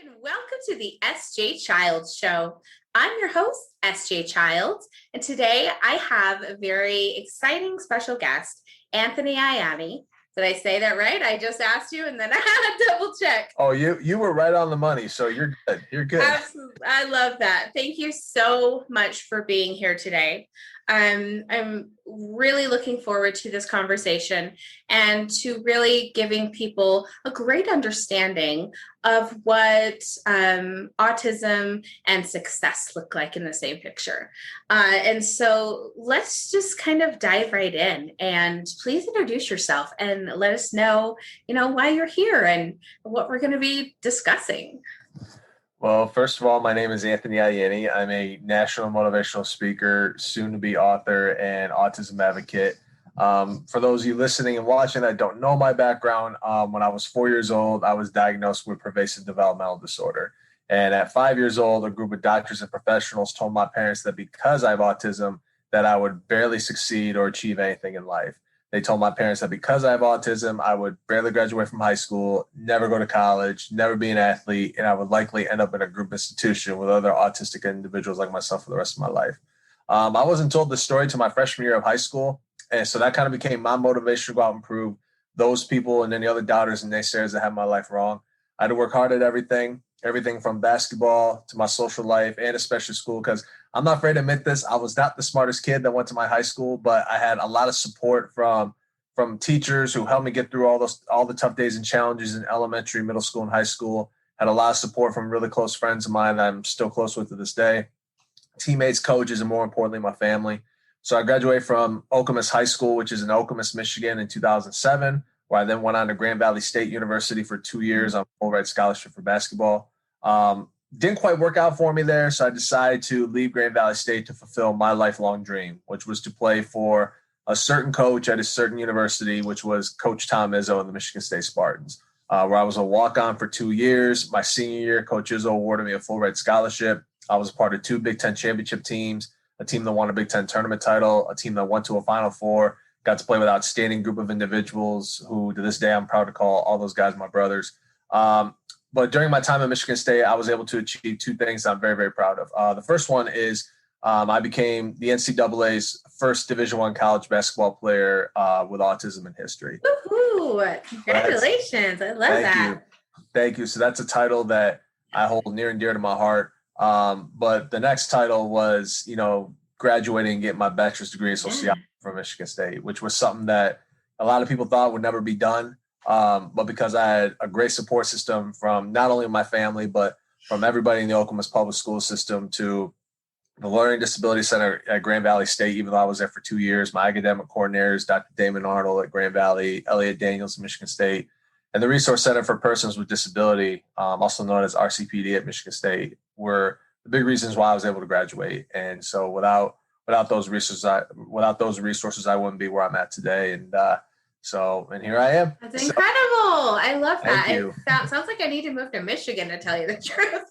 and welcome to the SJ Childs Show. I'm your host, SJ Childs, and today I have a very exciting special guest, Anthony Ianni. Did I say that right? I just asked you, and then I had to double check. Oh, you were right on the money, so you're good. You're good. Absolutely. I love that. Thank you so much for being here today. I'm really looking forward to this conversation and to really giving people a great understanding of what autism and success look like in the same picture. And so let's just kind of dive right in, and please introduce yourself and let us know, why you're here and what we're going to be discussing. Well, first of all, my name is Anthony Ianni. I'm a national motivational speaker, soon-to-be author, and autism advocate. For those of you listening and watching that don't know my background, when I was 4 years old, I was diagnosed with pervasive developmental disorder. And at 5 years old, a group of doctors and professionals told my parents that because I have autism, that I would barely succeed or achieve anything in life. They told my parents that because I have autism, I would barely graduate from high school, never go to college, never be an athlete, and I would likely end up in a group institution with other autistic individuals like myself for the rest of my life. I wasn't told this story to my freshman year of high school, and so that kind of became my motivation to go out and prove those people and any other doubters and naysayers that had my life wrong. I had to work hard at everything from basketball to my social life and especially school, because I'm not afraid to admit this. I was not the smartest kid that went to my high school, but I had a lot of support from teachers who helped me get through all the tough days and challenges in elementary, middle school, and high school. Had a lot of support from really close friends of mine that I'm still close with to this day. Teammates, coaches, and more importantly, my family. So I graduated from Okemos High School, which is in Okemos, Michigan, in 2007, where I then went on to Grand Valley State University for 2 years on a full-ride scholarship for basketball. Didn't quite work out for me there, so I decided to leave Grand Valley State to fulfill my lifelong dream, which was to play for a certain coach at a certain university, which was Coach Tom Izzo in the Michigan State Spartans, where I was a walk-on for 2 years. My senior year, Coach Izzo awarded me a full-ride scholarship. I was a part of 2 Big Ten championship teams, a team that won a Big Ten tournament title, a team that went to a Final Four, got to play with an outstanding group of individuals who, to this day, I'm proud to call all those guys my brothers. But during my time at Michigan State, I was able to achieve 2 things I'm very, very proud of. The first one is I became the NCAA's first Division I college basketball player with autism in history. Woohoo! Congratulations. I love that. Thank you. So that's a title that I hold near and dear to my heart. But the next title was, graduating and getting my bachelor's degree in sociology from Michigan State, which was something that a lot of people thought would never be done. But because I had a great support system from not only my family, but from everybody in the Okemos public school system to the Learning Disability Center at Grand Valley State, even though I was there for 2 years, my academic coordinators, Dr. Damon Arnold at Grand Valley, Elliot Daniels at Michigan State, and the Resource Center for Persons with Disability, also known as RCPD at Michigan State, were the big reasons why I was able to graduate. And so without those resources, I wouldn't be where I'm at today. And here I am. That's incredible. I love that. Thank you. It sounds like I need to move to Michigan, to tell you the truth.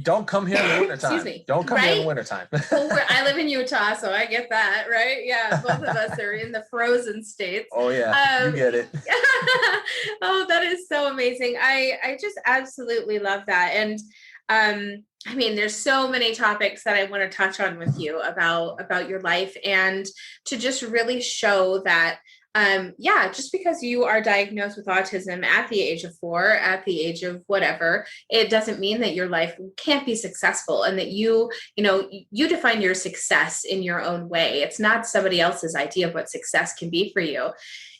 Don't come here in the wintertime. Excuse me. Don't come here in the wintertime. Well, I live in Utah, so I get that, right? Yeah, both of us are in the frozen states. Oh, yeah, you get it. Oh, that is so amazing. I just absolutely love that. And there's so many topics that I want to touch on with you about your life, and to just really show that just because you are diagnosed with autism at the age of 4, at the age of whatever, it doesn't mean that your life can't be successful, and that you define your success in your own way. It's not somebody else's idea of what success can be for you.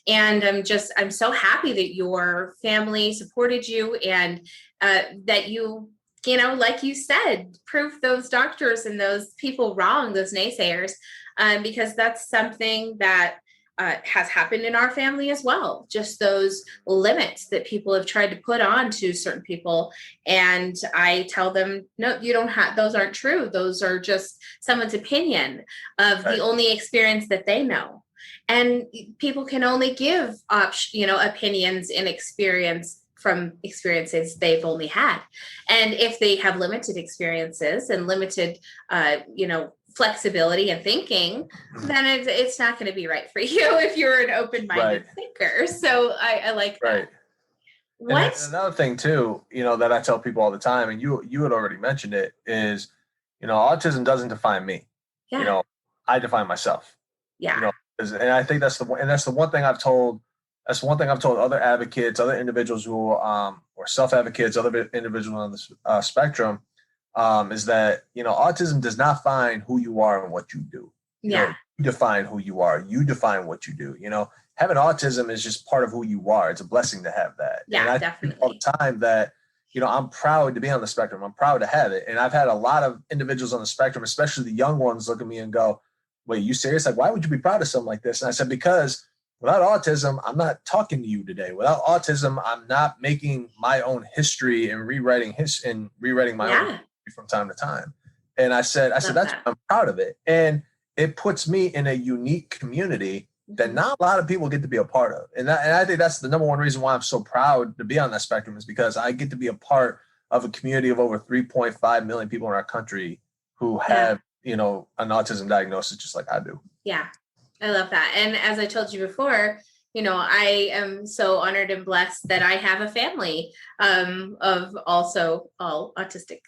And I'm so happy that your family supported you, and that you like you said, prove those doctors and those people wrong, those naysayers, because that's something that has happened in our family as well. Just those limits that people have tried to put on to certain people. And I tell them, no, you don't have, those aren't true. Those are just someone's opinion of the only experience that they know. And people can only give, opinions and experience from experiences they've only had. And if they have limited experiences and limited, flexibility and thinking, then it's not going to be right for you if you're an open-minded thinker. So I like that. And What? another thing too, that I tell people all the time, and you had already mentioned it, is, autism doesn't define me. You Yeah. know, I define myself. You Yeah. know, and I think that's the one thing I've told. That's one thing I've told other advocates, other individuals who or self advocates, other individuals on the spectrum, is that autism does not define who you are and what you do. Yeah. You define who you are. You define what you do. Having autism is just part of who you are. It's a blessing to have that. And Yeah, I think all definitely. the time that, I'm proud to be on the spectrum. I'm proud to have it. And I've had a lot of individuals on the spectrum, especially the young ones, look at me and go, wait, you serious? Like, why would you be proud of something like this? And I said, because without autism, I'm not talking to you today. Without autism, I'm not making my own history and rewriting my own Yeah. history from time to time. And I said, Love that's that. why I'm proud of it. And it puts me in a unique community that Mhm. not a lot of people get to be a part of. And I think that's the number one reason why I'm so proud to be on that spectrum, is because I get to be a part of a community of over 3.5 million people in our country who Yeah. have, an autism diagnosis just like I do. Yeah. I love that. And as I told you before, I am so honored and blessed that I have a family of also all autistic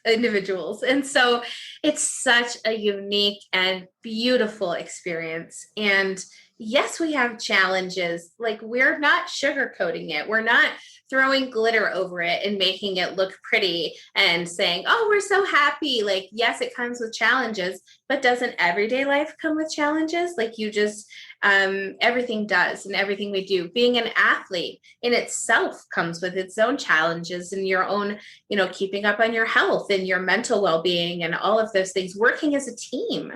individuals. And so it's such a unique and beautiful experience. And yes, we have challenges. Like, we're not sugarcoating it. We're not throwing glitter over it and making it look pretty and saying, oh, we're so happy. Like, yes, it comes with challenges, but doesn't everyday life come with challenges? Like, everything does, and everything we do. Being an athlete in itself comes with its own challenges and your own, keeping up on your health and your mental well-being and all of those things, working as a team.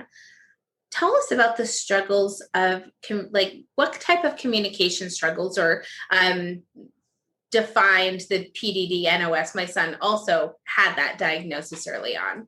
Tell us about the struggles of like, what type of communication struggles or defined the PDD NOS. My son also had that diagnosis early on.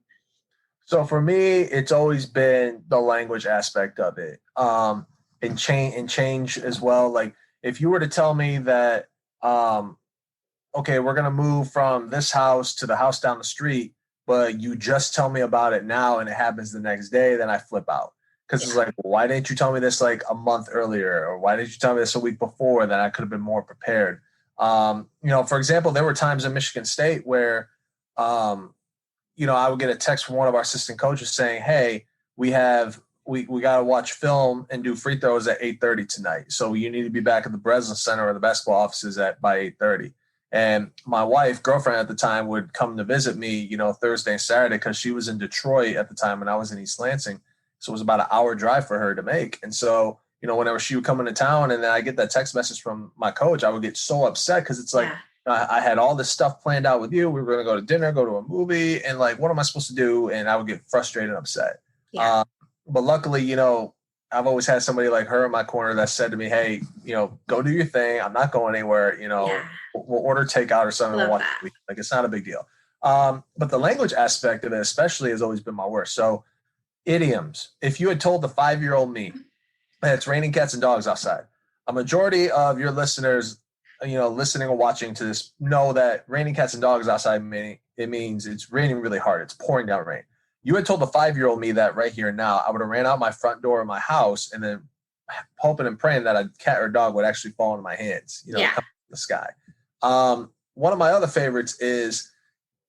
So for me, it's always been the language aspect of it, and change as well. Like, if you were to tell me that, okay, we're gonna move from this house to the house down the street, but you just tell me about it now and it happens the next day, then I flip out, because it's Yeah. like, well, why didn't you tell me this like a month earlier, or why didn't you tell me this a week before? Then I could have been more prepared. For example, there were times in Michigan State where, um, I would get a text from one of our assistant coaches saying, "Hey, we got to watch film and do free throws at 8:30 tonight. So you need to be back at the Breslin Center or the basketball offices by 8:30." And my girlfriend at the time, would come to visit me, Thursday and Saturday, because she was in Detroit at the time and I was in East Lansing. So it was about an hour drive for her to make. And so, whenever she would come into town and then I get that text message from my coach, I would get so upset, because it's like, Yeah. I had all this stuff planned out with you. We were going to go to dinner, go to a movie, and like, what am I supposed to do? And I would get frustrated and upset. Yeah. But luckily, I've always had somebody like her in my corner that said to me, "Hey, go do your thing. I'm not going anywhere. Yeah. We'll order takeout or something and Love watch that. the movie. Like, it's not a big deal." But the language aspect of it, especially, has always been my worst. So idioms. If you had told the 5-year-old me that it's raining cats and dogs outside, a majority of your listeners, listening or watching to this, know that raining cats and dogs outside means it's raining really hard. It's pouring down rain. You had told the 5-year-old me that right here now, I would have ran out my front door of my house and then hoping and praying that a cat or dog would actually fall into my hands, Yeah. come from the sky. One of my other favorites is,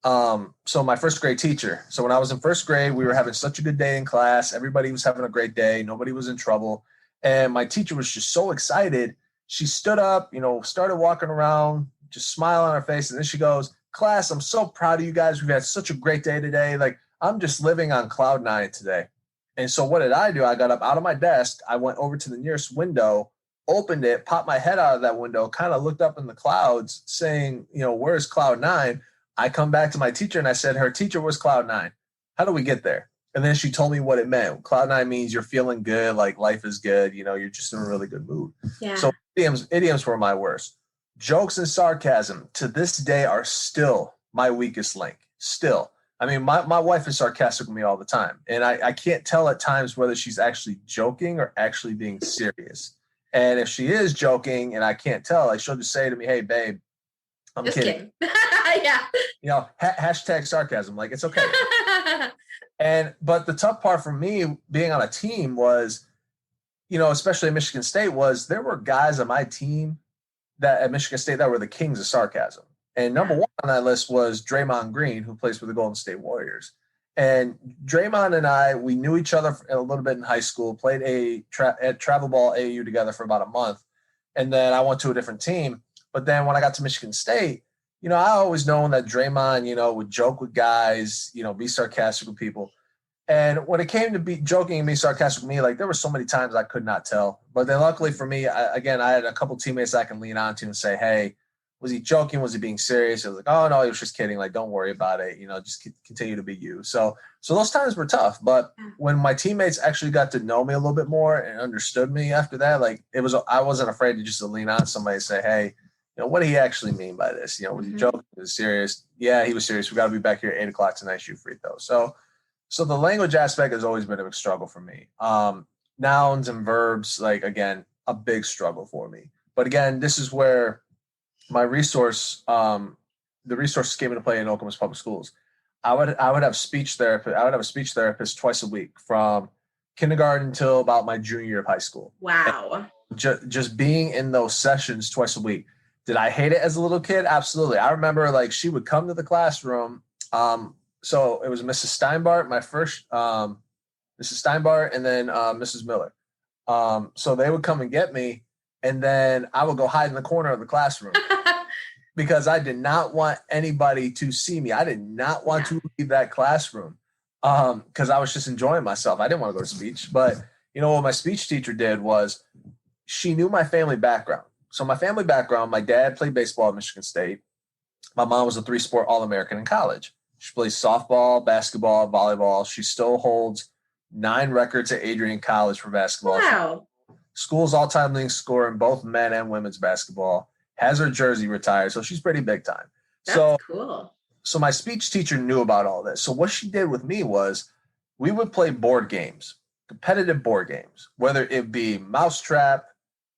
so my first grade teacher. So when I was in first grade, we were having such a good day in class. Everybody was having a great day. Nobody was in trouble. And my teacher was just so excited. She stood up, started walking around, just smile on her face. And then she goes, "Class, I'm so proud of you guys. We've had such a great day today. Like, I'm just living on cloud nine today." And so what did I do? I got up out of my desk. I went over to the nearest window, opened it, popped my head out of that window, kind of looked up in the clouds saying, "Where's cloud nine?" I come back to my teacher and I said, "Her teacher was cloud nine. How do we get there?" And then she told me what it meant. Cloud nine means you're feeling good, like life is good, you're just in a really good mood. Yeah. So idioms were my worst. Jokes and sarcasm to this day are still my weakest link. Still. I mean, my wife is sarcastic with me all the time. And I can't tell at times whether she's actually joking or actually being serious. And if she is joking and I can't tell, like, she'll just say to me, "Hey, babe, I'm Just kidding." Yeah. Hashtag sarcasm. Like, it's okay. But the tough part for me being on a team was, especially at Michigan State, was there were guys on my team that at Michigan State that were the kings of sarcasm. And number one on that list was Draymond Green, who plays for the Golden State Warriors. And Draymond and I, we knew each other a little bit in high school, played at travel ball AAU together for about a month. And then I went to a different team. But then when I got to Michigan State, I always known that Draymond, would joke with guys, be sarcastic with people. And when it came to be joking and being sarcastic with me, like there were so many times I could not tell. But then luckily for me, I had a couple teammates I can lean on to and say, hey, was he joking? Was he being serious? It was like, oh, no, he was just kidding. Like, don't worry about it. Just continue to be you. So those times were tough. But when my teammates actually got to know me a little bit more and understood me after that, like I wasn't afraid to just lean on somebody and say, hey, what did he actually mean by this? Was he joking? Was he serious? Yeah, he was serious. We got to be back here at 8:00 tonight, shoot free throw. So the language aspect has always been a big struggle for me. Nouns and verbs, like, again, a big struggle for me. But again, this is where my resource, the resources came into play in Oklahoma's public schools. I would have speech therapist. I would have a speech therapist twice a week from kindergarten until about my junior year of high school. Wow. Just being in those sessions twice a week. Did I hate it as a little kid? Absolutely. I remember like she would come to the classroom. So it was Mrs. Steinbart, my first Mrs. Steinbart, and then Mrs. Miller. So they would come and get me, and then I would go hide in the corner of the classroom because I did not want anybody to see me. I did not want to leave that classroom because I was just enjoying myself. I didn't want to go to speech. But, what my speech teacher did was she knew my family background. So my family background, my dad played baseball at Michigan State. My mom was a 3-sport All-American in college. She plays softball, basketball, volleyball. She still holds 9 records at Adrian College for basketball. Wow. School's all-time leading scorer in both men and women's basketball. Has her jersey retired, so she's pretty big time. That's cool. So my speech teacher knew about all this. So what she did with me was we would play board games, competitive board games, whether it be Mousetrap,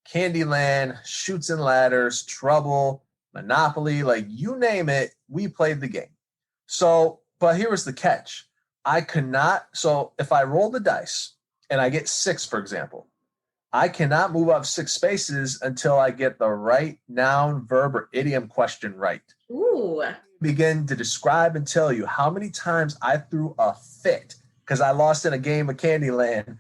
Candyland, Chutes and Ladders, Trouble, Monopoly, like you name it, we played the game. So, but here was the catch. I could not, so if I roll the dice and I get 6, for example, I cannot move up 6 spaces until I get the right noun, verb, or idiom question right. Ooh. Begin to describe and tell you how many times I threw a fit because I lost in a game of Candyland.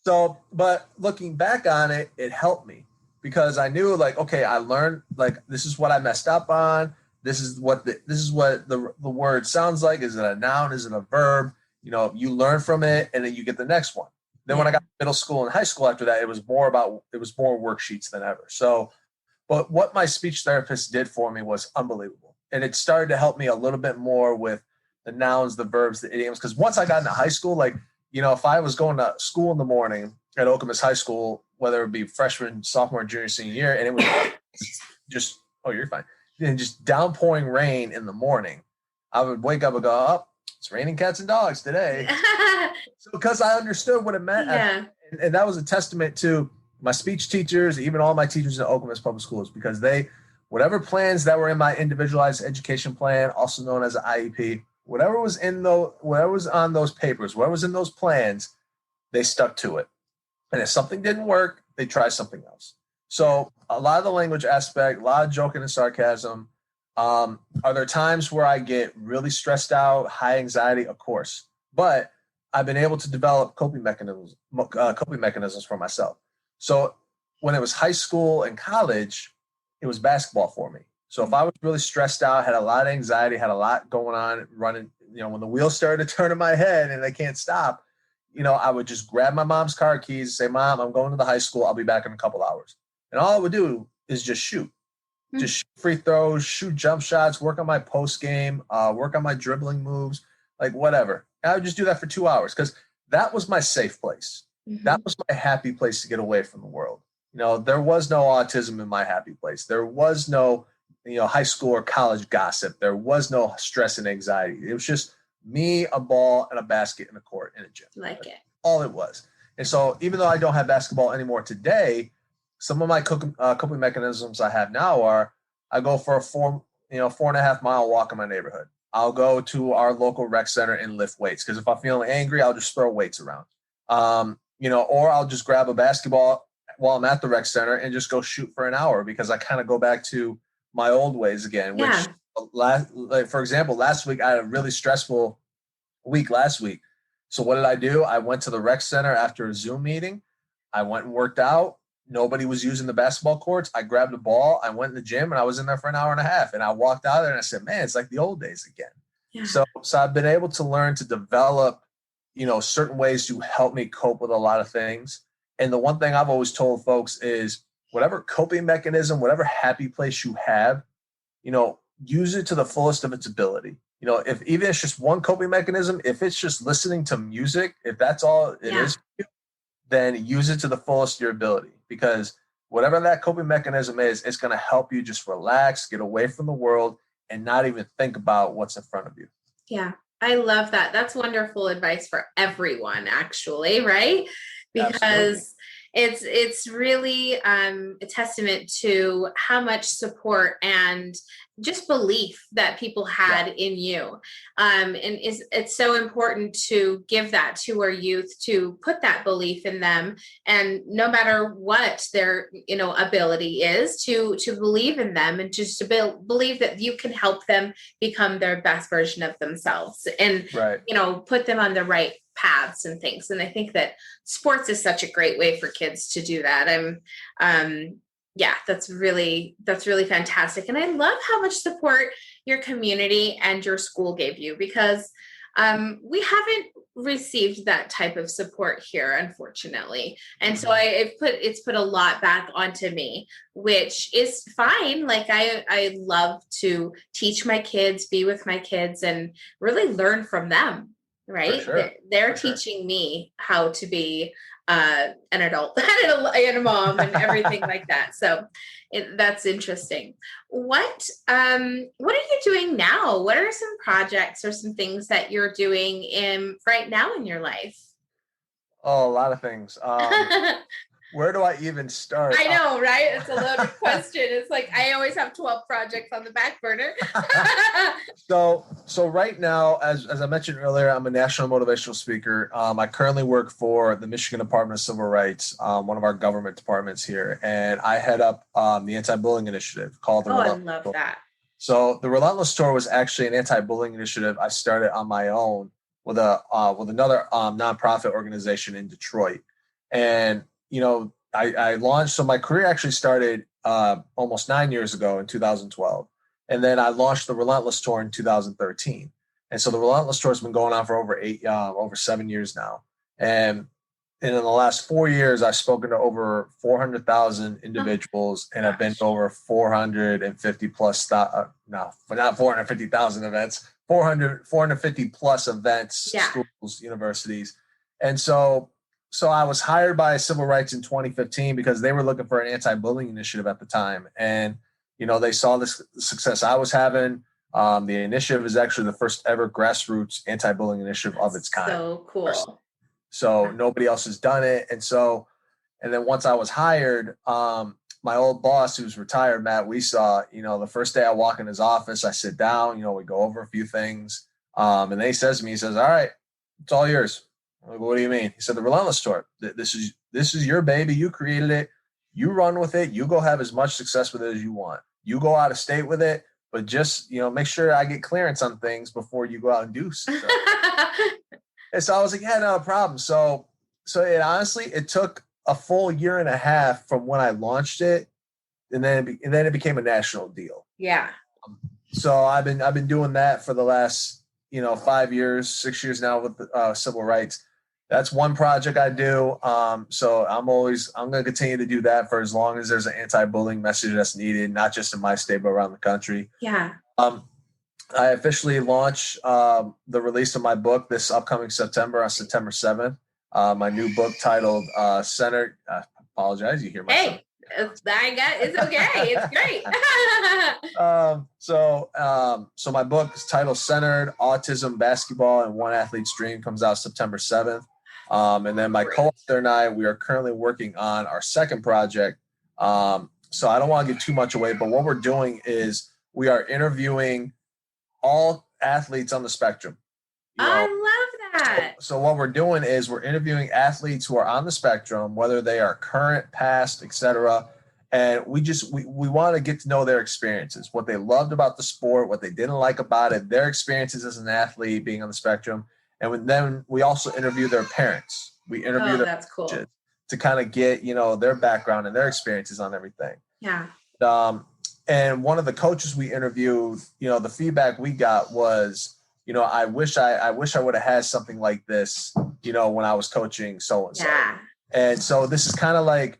So, but looking back on it, it helped me because I knew like, okay, I learned like, this is what I messed up on. This is what the word sounds like. Is it a noun? Is it a verb? You learn from it and then you get the next one. Then when I got to middle school and high school after that, it was more worksheets than ever. So, but what my speech therapist did for me was unbelievable. And it started to help me a little bit more with the nouns, the verbs, the idioms. Because once I got into high school, like, if I was going to school in the morning at Okemos High School, whether it be freshman, sophomore, junior, senior year, and it was just, oh, you're fine. And just downpouring rain in the morning, I would wake up and go, oh, it's raining cats and dogs today. So because I understood what it meant. Yeah. And that was a testament to my speech teachers, even all my teachers in Okemos Public Schools, because whatever plans that were in my individualized education plan, also known as an IEP, whatever was on those papers, whatever was in those plans, they stuck to it. And if something didn't work, they tried something else. So a lot of the language aspect, a lot of joking and sarcasm. Are there times where I get really stressed out, high anxiety? Of course. But I've been able to develop coping mechanisms for myself. So when it was high school and college, it was basketball for me. So if I was really stressed out, had a lot of anxiety, had a lot going on, running, when the wheels started to turn in my head and I can't stop, I would just grab my mom's car keys and say, Mom, I'm going to the high school. I'll be back in a couple hours. And all I would do is just shoot. Just shoot free throws, shoot jump shots, work on my post game, work on my dribbling moves, like whatever. And I would just do that for 2 hours because that was my safe place. Mm-hmm. That was my happy place to get away from the world. There was no autism in my happy place. There was no, high school or college gossip. There was no stress and anxiety. It was just me, a ball, and a basket in a court in a gym. Like it. All it was. And so even though I don't have basketball anymore today, some of my coping mechanisms I have now are I go for a 4.5 mile walk in my neighborhood. I'll go to our local rec center and lift weights because if I'm feeling angry, I'll just throw weights around. Or I'll just grab a basketball while I'm at the rec center and just go shoot for an hour, because I kind of go back to my old ways again, which Yeah. like, for example, last week I had a really stressful week last week. So what did I do? I went to the rec center after a Zoom meeting. I went and worked out. Nobody was using the basketball courts. I grabbed a ball. I went in the gym and I was in there for an hour and a half. And I walked out there and I said, man, it's like the old days again. Yeah. So I've been able to learn to develop, certain ways to help me cope with a lot of things. And the one thing I've always told folks is whatever coping mechanism, whatever happy place you have, use it to the fullest of its ability. If even it's just one coping mechanism, if it's just listening to music, if that's all it is for you, then use it to the fullest of your ability, because whatever that coping mechanism is, it's going to help you just relax, get away from the world, and not even think about what's in front of you. Yeah, I love that. That's wonderful advice for everyone, actually, right? Because Absolutely. it's really a testament to how much support and just belief that people had in you. And it's so important to give that to our youth, to put that belief in them, and no matter what their ability is, to believe in them, and just to believe that you can help them become their best version of themselves, and put them on the right paths and things. And I think that sports is such a great way for kids to do that. That's really fantastic. And I love how much support your community and your school gave you, because we haven't received that type of support here, unfortunately. And so it's put a lot back onto me, which is fine. Like I love to teach my kids, be with my kids, and really learn from them. Right? Sure. They're teaching me how to be an adult and a mom and everything like that. So that's interesting. What are you doing now? What are some projects or some things that you're doing right now in your life? Oh, a lot of things. Where do I even start? I know, right? It's a loaded question. It's like I always have 12 projects on the back burner. So right now, as I mentioned earlier, I'm a national motivational speaker. I currently work for the Michigan Department of Civil Rights, one of our government departments here, and I head up the anti-bullying initiative called the I love that. So the Relentless Tour was actually an anti-bullying initiative I started on my own with another nonprofit organization in Detroit. And I launched. So my career actually started almost 9 years ago in 2012, and then I launched the Relentless Tour in 2013. And so the Relentless Tour has been going on for over 7 years now. And in the last 4 years, I've spoken to over 400,000 individuals, and I've been to over 450 plus. Not 450,000 events. 450 plus events, schools, universities, and so I was hired by Civil Rights in 2015 because they were looking for an anti-bullying initiative at the time. And, they saw the success I was having. The initiative is actually the first ever grassroots anti-bullying initiative of its kind. So cool. So nobody else has done it. And then once I was hired, my old boss, who's retired, Matt Weesaw, the first day I walk in his office, I sit down, we go over a few things. And then he says to me, all right, it's all yours. I'm like, what do you mean? He said, the Relentless Tour. This is your baby. You created it. You run with it. You go have as much success with it as you want. You go out of state with it, but just, make sure I get clearance on things before you go out and do stuff. And so I was like, yeah, no problem. So it took a full year and a half from when I launched it, and then it became a national deal. Yeah. So I've been doing that for the last 5 years, 6 years now with civil rights. That's one project I do. So I'm going to continue to do that for as long as there's an anti-bullying message that's needed, not just in my state, but around the country. Yeah. I officially launch the release of my book this upcoming September, on September 7th. My new book titled Centered. Apologize, you hear my son. It's okay. It's great. So my book is titled Centered: Autism, Basketball, and One Athlete's Dream comes out September 7th. And then my co-author and I, we are currently working on our second project. So I don't want to give too much away, but what we're doing is we are interviewing all athletes on the spectrum. I love that. So what we're doing is we're interviewing athletes who are on the spectrum, whether they are current, past, etc. And we want to get to know their experiences, what they loved about the sport, what they didn't like about it, their experiences as an athlete being on the spectrum. And then we also interview their parents. We interview Oh, their that's cool. to kind of get, their background and their experiences on everything. Yeah. And one of the coaches we interviewed, the feedback we got was, I wish I would have had something like this, when I was coaching so and so. Yeah. And so this is kind of like,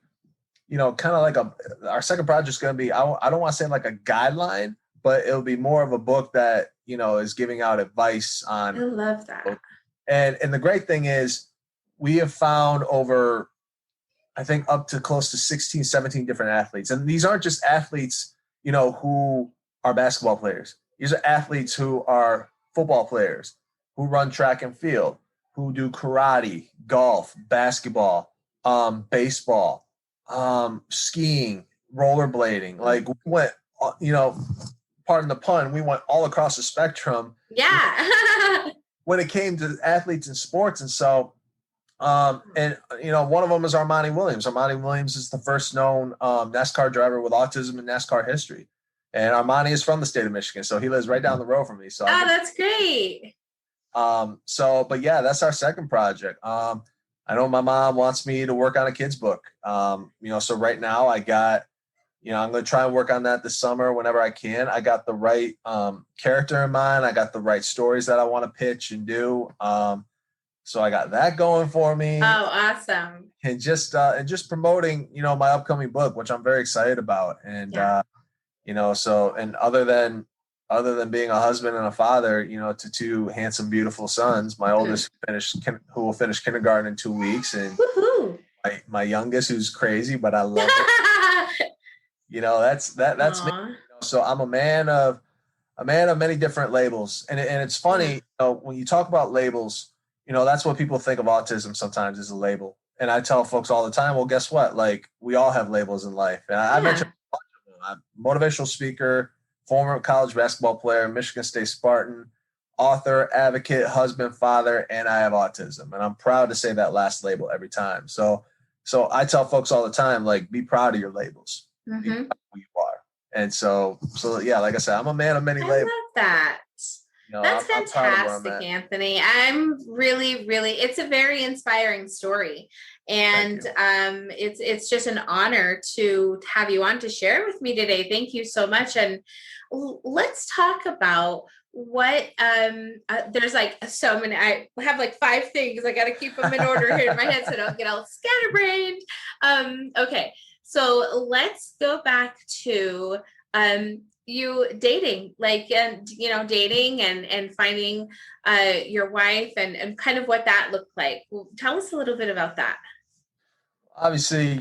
our second project is going to be, I don't want to say like a guideline, but it'll be more of a book that, is giving out advice on. I love that. And the great thing is we have found over, I think up to close to 16, 17 different athletes. And these aren't just athletes, who are basketball players. These are athletes who are football players, who run track and field, who do karate, golf, basketball, baseball, skiing, rollerblading. Like we went, pardon the pun, we went all across the spectrum. Yeah. When it came to athletes and sports. And so, one of them is Armani Williams. Armani Williams is the first known NASCAR driver with autism in NASCAR history. And Armani is from the state of Michigan, so he lives right down the road from me. So that's great. But yeah, that's our second project. I know my mom wants me to work on a kid's book. So right now I got, I'm going to try and work on that this summer whenever I can. I got the right character in mind. I got the right stories that I want to pitch and do. So I got that going for me. Oh, awesome. And just promoting, my upcoming book, which I'm very excited about. And, and other than being a husband and a father, to two handsome, beautiful sons, my oldest who will finish kindergarten in 2 weeks. And my youngest, who's crazy, but I love it. That's me. So I'm a man of many different labels. And it's funny, when you talk about labels, that's what people think of autism sometimes is a label. And I tell folks all the time, well, guess what? Like we all have labels in life. And I mentioned I'm a motivational speaker, former college basketball player, Michigan State Spartan, author, advocate, husband, father, and I have autism. And I'm proud to say that last label every time. So I tell folks all the time, like, be proud of your labels. Mm-hmm. Be proud of who you are. And so yeah, like I said, I'm a man of many labels. I love that. That's fantastic, Anthony. I'm really, really, it's a very inspiring story. And it's just an honor to have you on to share with me today. Thank you so much. And let's talk about what there's like so many. I have like 5 things. I got to keep them in order here in my head so I don't get all scatterbrained. Okay, so let's go back to you dating, dating and finding your wife and kind of what that looked like. Well, tell us a little bit about that. Obviously,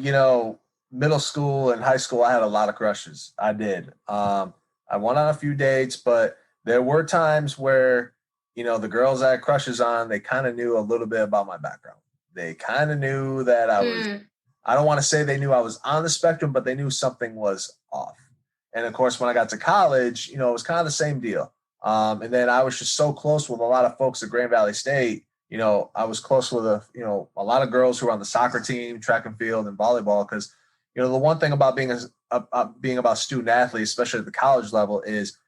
middle school and high school, I had a lot of crushes. I did. I went on a few dates, but there were times where, the girls I had crushes on, they kind of knew a little bit about my background. They kind of knew that I don't want to say they knew I was on the spectrum, but they knew something was off. And of course, when I got to college, it was kind of the same deal. And then I was just so close with a lot of folks at Grand Valley State. I was close with a lot of girls who were on the soccer team, track and field, and volleyball. Because, the one thing about being about student athletes, especially at the college level, is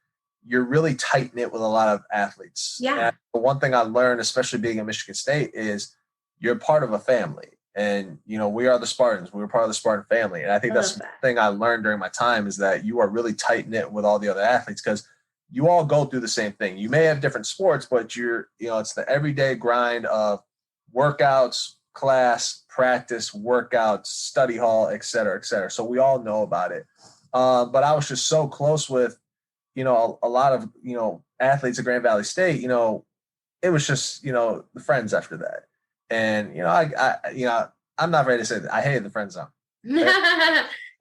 you're really tight knit with a lot of athletes. Yeah. And the one thing I learned, especially being at Michigan State, is you're part of a family. And, we are the Spartans. We were part of the Spartan family. And I think that's the thing I learned during my time is that you are really tight knit with all the other athletes because you all go through the same thing. You may have different sports, but it's the everyday grind of workouts, class, practice, workouts, study hall, et cetera, et cetera. So we all know about it. But I was just so close with, a lot of, athletes at Grand Valley State, it was just, the friends after that. And, I'm not ready to say that I hated the friend zone.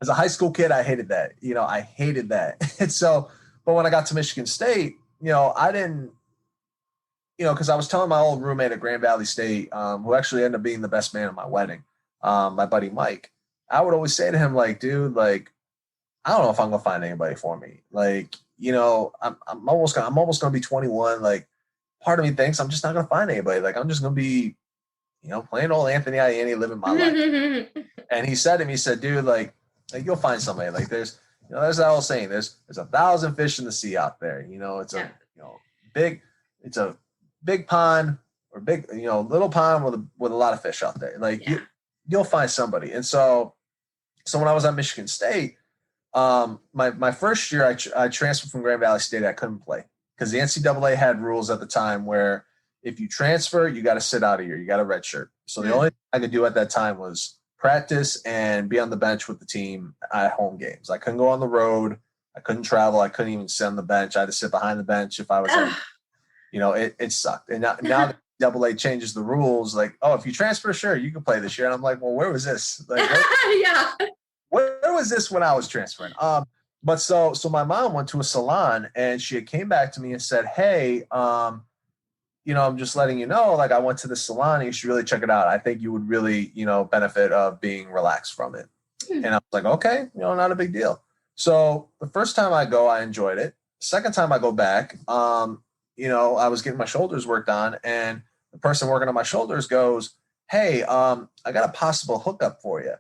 As a high school kid, I hated that. I hated that. And so, but when I got to Michigan State, I didn't, because I was telling my old roommate at Grand Valley State, who actually ended up being the best man at my wedding, my buddy Mike, I would always say to him, like, dude, like, I don't know if I'm gonna find anybody for me. Like, I'm almost gonna be 21. Like, part of me thinks I'm just not going to find anybody. Like, I'm just going to be, plain old Anthony Ianni living my life. And he said to me, he said, dude, like you'll find somebody. Like, there's that old saying, there's 1,000 fish in the sea out there. It's big, it's a big pond or big, little pond with a lot of fish out there. Like, you'll find somebody. And so when I was at Michigan State, my first year, I transferred from Grand Valley State. I couldn't play because the NCAA had rules at the time where if you transfer, you got to sit out a year. You got a red shirt. So the only thing I could do at that time was practice and be on the bench with the team at home games. I couldn't go on the road. I couldn't travel. I couldn't even sit on the bench. I had to sit behind the bench if I was, it sucked. And now the AA changes the rules. Like, oh, if you transfer, sure, you can play this year. And I'm like, well, where was this? Like, where was this when I was transferring? But so my mom went to a salon and she came back to me and said, hey, I'm just letting you know, like, I went to the salon. You should really check it out. I think you would really, benefit of being relaxed from it. And I was like, okay, not a big deal. So the first time I go, I enjoyed it. Second time I go back, I was getting my shoulders worked on, and the person working on my shoulders goes, hey, I got a possible hookup for you.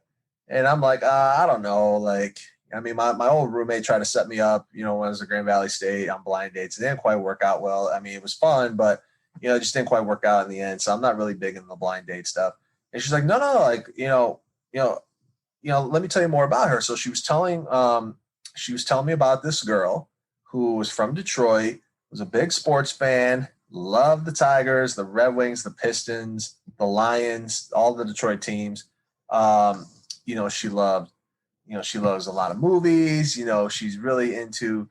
And I'm like, I don't know. Like, I mean, my old roommate tried to set me up, when I was at Grand Valley State on blind dates. It didn't quite work out well. I mean, it was fun, but it just didn't quite work out in the end. So I'm not really big in the blind date stuff. And she's like, no, like, let me tell you more about her. So she was telling me about this girl who was from Detroit, was a big sports fan, loved the Tigers, the Red Wings, the Pistons, the Lions, all the Detroit teams. She loves a lot of movies. She's really into,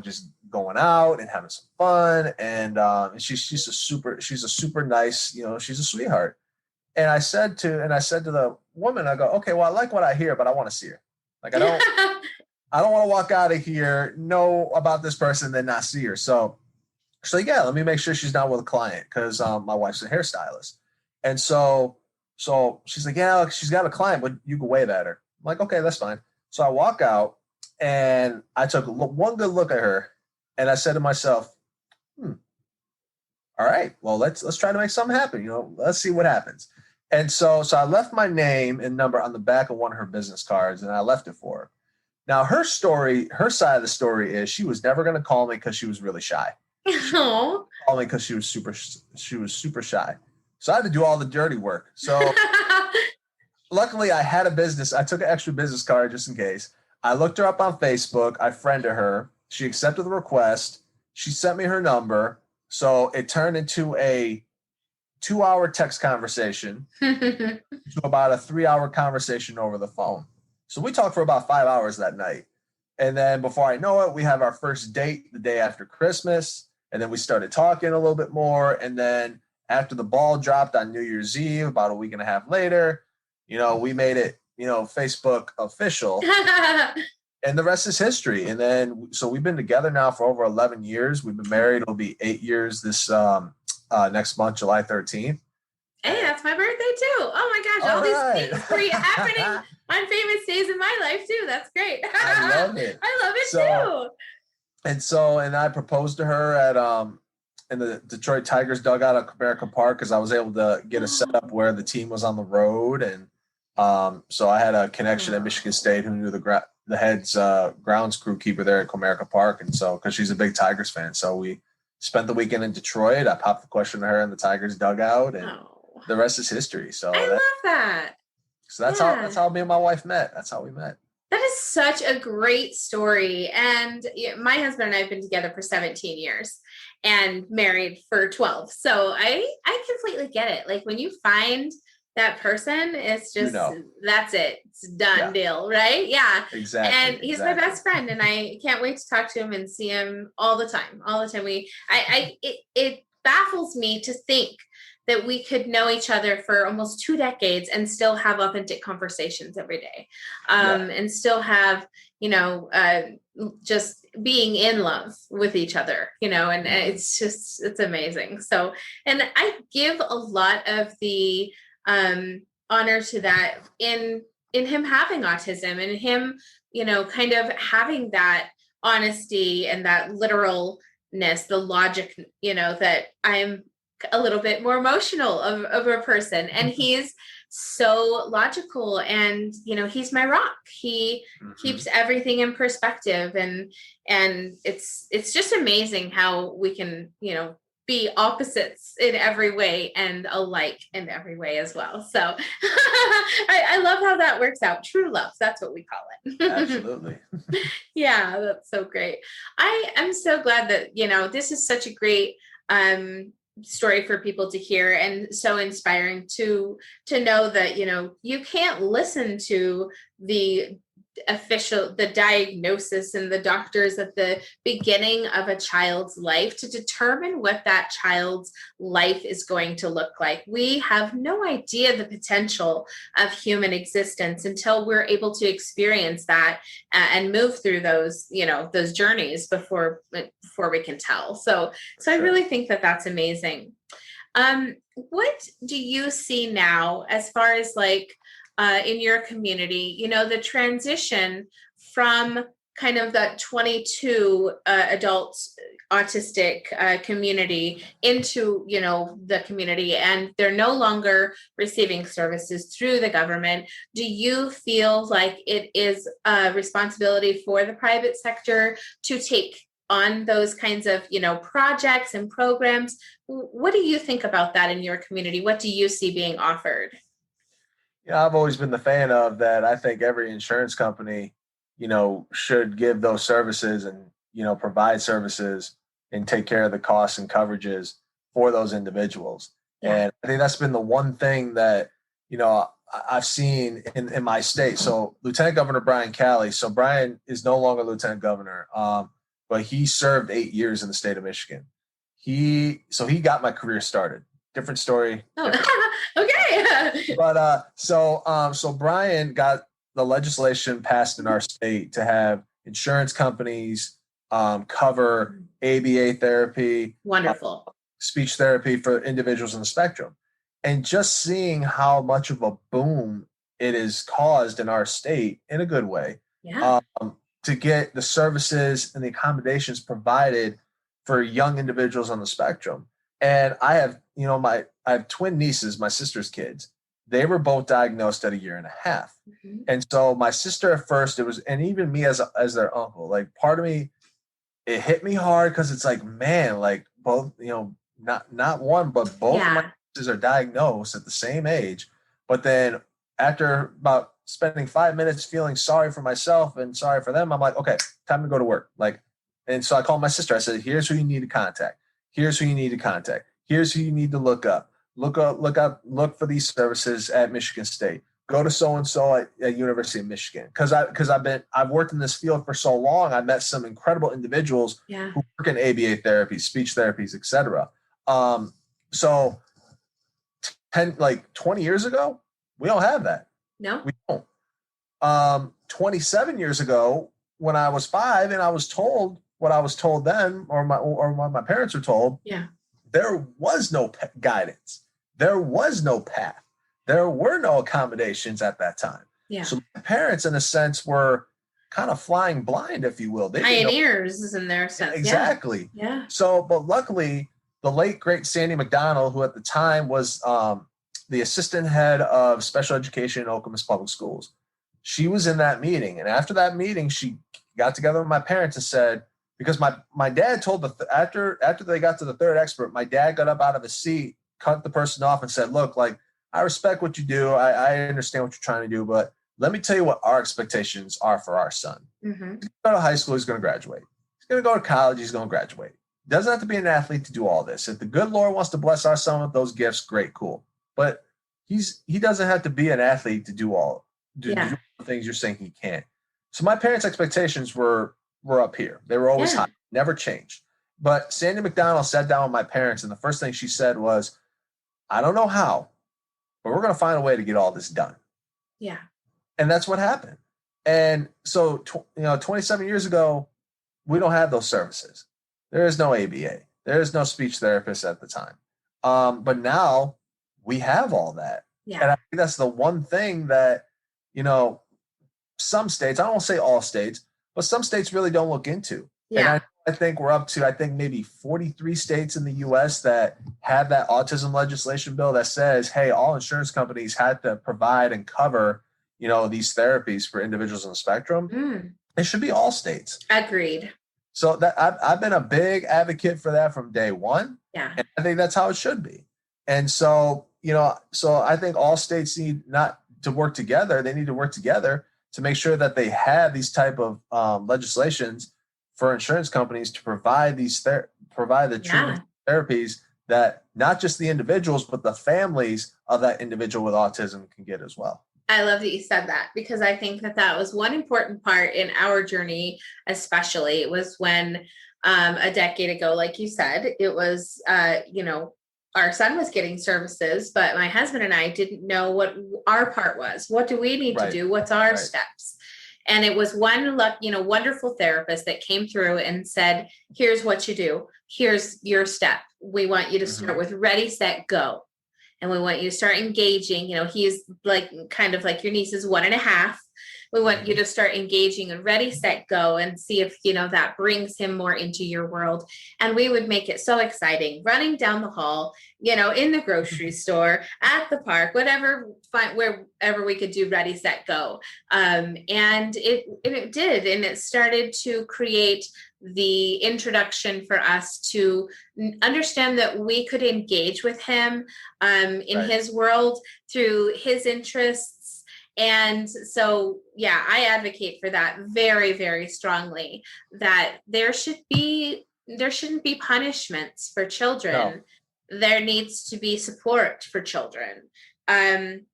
just going out and having some fun. And she's a super nice, she's a sweetheart. And I said to the woman, I go, okay, well, I like what I hear, but I want to see her. Like, I don't want to walk out of here, know about this person, then not see her. So she's like, yeah, let me make sure she's not with a client because my wife's a hairstylist. And so she's like, yeah, she's got a client, but you can wave at her. I'm like, okay, that's fine. So I walk out and I took one good look at her and I said to myself, all right, well, let's try to make something happen. Let's see what happens. And so I left my name and number on the back of one of her business cards and I left it for her. Now her side of the story is she was never going to call me because she was really shy. Call me because she was super shy. So I had to do all the dirty work. So luckily I had a business. I took an extra business card just in case. I looked her up on Facebook. I friended her. She accepted the request. She sent me her number. So it turned into a 2-hour text conversation to about a 3-hour conversation over the phone. So we talked for about 5 hours that night. And then before I know it, we have our first date the day after Christmas. And then we started talking a little bit more. And then after the ball dropped on New Year's Eve, about a week and a half later, we made it, Facebook official. And the rest is history. And then, so we've been together now for over 11 years. We've been married. It'll be 8 years this next month, July 13th. Hey, that's my birthday too. Oh my gosh, all these things for happening on famous days in my life too. That's great. I love it. I love it too. And I proposed to her at in the Detroit Tigers dugout at Comerica Park because I was able to get a setup where the team was on the road. And so I had a connection at Michigan State who knew the head's grounds crew keeper there at Comerica Park. And so, because she's a big Tigers fan. So we spent the weekend in Detroit. I popped the question to her in the Tigers dugout and the rest is history. So I love that. So that's how me and my wife met. That's how we met. That is such a great story. And my husband and I have been together for 17 years and married for 12. So I completely get it. Like when you find that person, it's just, that's it. It's done deal, right? Yeah. Exactly. And he's my best friend and I can't wait to talk to him and see him all the time. It baffles me to think that we could know each other for almost 2 decades and still have authentic conversations every day. And still have, just being in love with each other, and it's amazing. So, and I give a lot of the honor to that in him having autism and him, kind of having that honesty and that literal the logic, that I'm a little bit more emotional of a person, and he's so logical, and he's my rock. He keeps everything in perspective, and it's just amazing how we can be opposites in every way and alike in every way as well. So I love how that works out. True love, that's what we call it. Absolutely. Yeah, that's so great. I am so glad that this is such a great story for people to hear, and so inspiring to know that you can't listen to the diagnosis and the doctors at the beginning of a child's life to determine what that child's life is going to look like. We have no idea the potential of human existence until we're able to experience that and move through those those journeys before we can tell. So I really think that that's amazing. What do you see now as far as in your community, the transition from kind of that 22 adult autistic community into, the community, and they're no longer receiving services through the government? Do you feel like it is a responsibility for the private sector to take on those kinds of, projects and programs? What do you think about that in your community? What do you see being offered? Yeah, I've always been the fan of that. I think every insurance company, should give those services and, provide services and take care of the costs and coverages for those individuals. Yeah. And I think that's been the one thing that, I've seen in my state. So Lieutenant Governor Brian Calley, so Brian is no longer Lieutenant Governor, but he served 8 years in the state of Michigan. He got my career started. Different story. Oh, okay. But so Brian got the legislation passed in our state to have insurance companies cover ABA therapy, wonderful, speech therapy for individuals on the spectrum, and just seeing how much of a boom it has caused in our state in a good way, to get the services and the accommodations provided for young individuals on the spectrum. And I have, I have twin nieces, my sister's kids. They were both diagnosed at 1.5 years. And so my sister at first, and even me as their uncle, like part of me, it hit me hard because it's like, man, like both, not one, but both of my sisters are diagnosed at the same age. But then after about spending 5 minutes feeling sorry for myself and sorry for them, I'm like, okay, time to go to work. And so I called my sister. I said, here's who you need to contact. Here's who you need to contact. Here's who you need to look up. Look for these services at Michigan State. Go to so-and-so at University of Michigan. Because I've worked in this field for so long. I met some incredible individuals who work in ABA therapy, speech therapies, etc. So 20 years ago, we don't have that. No, we don't. 27 years ago, when I was 5 and I was told what I was told then, or what my parents were told, there was no guidance. There was no path. There were no accommodations at that time. Yeah. So my parents, in a sense, were kind of flying blind, if you will. They pioneers in their sense. Exactly. Yeah. So, but luckily, the late, great Sandy McDonald, who at the time was the assistant head of special education in Okemos Public Schools, she was in that meeting. And after that meeting, she got together with my parents and said, because my dad told after they got to the third expert, my dad got up out of his seat, cut the person off, and said, look, I respect what you do. I understand what you're trying to do, but let me tell you what our expectations are for our son. Mm-hmm. He's going to high school, he's going to graduate. He's going to go to college, he's going to graduate. Doesn't have to be an athlete to do all this. If the good Lord wants to bless our son with those gifts, great, cool. But he doesn't have to be an athlete to do all the things you're saying he can't. So my parents' expectations were up here. They were always high, never changed. But Sandy McDonald sat down with my parents, and the first thing she said was, I don't know how, but we're going to find a way to get all this done. Yeah. And that's what happened. And so, 27 years ago, we don't have those services. There is no ABA. There is no speech therapist at the time. But now we have all that. Yeah. And I think that's the one thing that, some states, I don't say all states, but some states really don't look into. Yeah. And I think we're up to, I think maybe 43 states in the US that have that autism legislation bill that says, hey, all insurance companies had to provide and cover, these therapies for individuals on the spectrum. Mm, It should be all states. agreed. So that I've been a big advocate for that from day one. Yeah. And I think that's how it should be. And so, so I think all states need not to work together. They need to work together to make sure that they have these type of legislations for insurance companies to provide provide the treatment therapies that not just the individuals, but the families of that individual with autism can get as well. I love that you said that, because I think that was one important part in our journey, especially. It was when a decade ago, like you said, it was, our son was getting services, but my husband and I didn't know what our part was. What do we need to do? What's our steps? And it was one wonderful therapist that came through and said, here's what you do. Here's your step. We want you to start with ready, set, go. And we want you to start engaging. He's like kind of like your niece is 1.5. We want you to start engaging and ready, set, go, and see if, that brings him more into your world. And we would make it so exciting, running down the hall, in the grocery store, at the park, wherever we could do ready, set, go. And it did. And it started to create the introduction for us to understand that we could engage with him in his world through his interests. And so, I advocate for that very, very strongly, that there shouldn't be punishments for children. No. There needs to be support for children. And